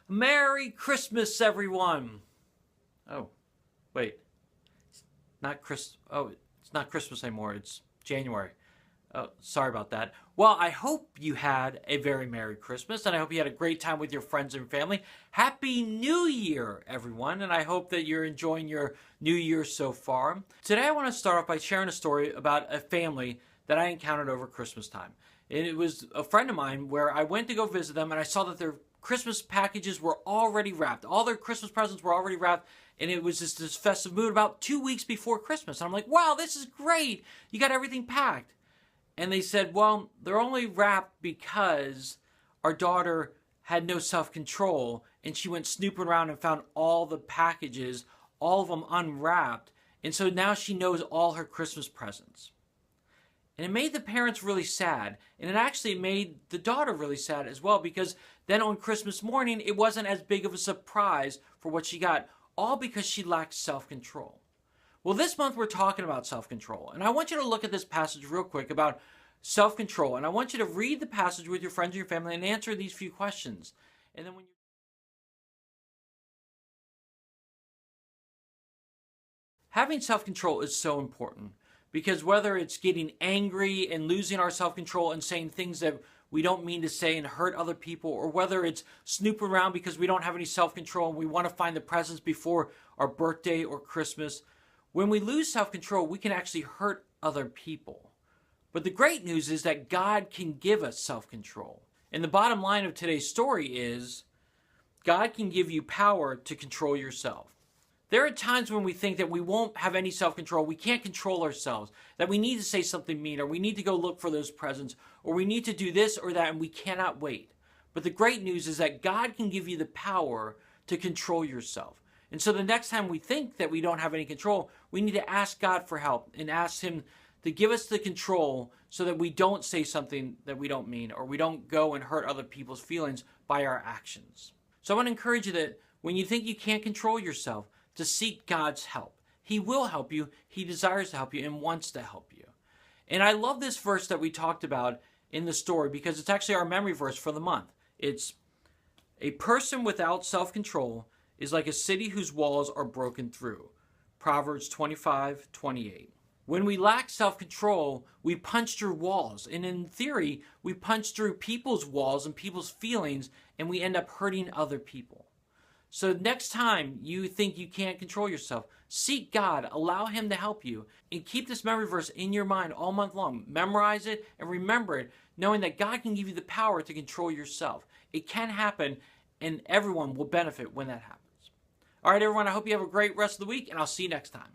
Merry Christmas, everyone! Oh, wait. It's not Christmas anymore. It's January. Oh, sorry about that. Well, I hope you had a very Merry Christmas, and I hope you had a great time with your friends and family. Happy New Year, everyone, and I hope that you're enjoying your New Year so far. Today, I want to start off by sharing a story about a family that I encountered over Christmas time. And it was a friend of mine where I went to go visit them, and I saw that their Christmas packages were already wrapped. All their Christmas presents were already wrapped, and it was just this festive mood about 2 weeks before Christmas. And I'm like, wow, this is great. You got everything packed. And they said, well, they're only wrapped because our daughter had no self-control, and she went snooping around and found all the packages, all of them unwrapped, and so now she knows all her Christmas presents. And it made the parents really sad, and it actually made the daughter really sad as well, because then on Christmas morning, it wasn't as big of a surprise for what she got, all because she lacked self-control. Well, this month we're talking about self-control, and I want you to look at this passage real quick about self-control, and I want you to read the passage with your friends and your family and answer these few questions. And then when you having self-control is so important, because whether it's getting angry and losing our self-control and saying things that we don't mean to say and hurt other people, or whether it's snooping around because we don't have any self-control and we want to find the presents before our birthday or Christmas, when we lose self-control, we can actually hurt other people. But the great news is that God can give us self-control. And the bottom line of today's story is God can give you power to control yourself. There are times when we think that we won't have any self-control, we can't control ourselves, that we need to say something mean, or we need to go look for those presents, or we need to do this or that, and we cannot wait. But the great news is that God can give you the power to control yourself. And so the next time we think that we don't have any control, we need to ask God for help and ask Him to give us the control so that we don't say something that we don't mean, or we don't go and hurt other people's feelings by our actions. So I want to encourage you that when you think you can't control yourself, to seek God's help. He will help you. He desires to help you and wants to help you. And I love this verse that we talked about in the story because it's actually our memory verse for the month. It's a person without self-control is like a city whose walls are broken through. Proverbs 25:28. When we lack self-control, we punch through walls. And in theory, we punch through people's walls and people's feelings, and we end up hurting other people. So next time you think you can't control yourself, seek God, allow Him to help you, and keep this memory verse in your mind all month long. Memorize it and remember it, knowing that God can give you the power to control yourself. It can happen, and everyone will benefit when that happens. All right, everyone, I hope you have a great rest of the week, and I'll see you next time.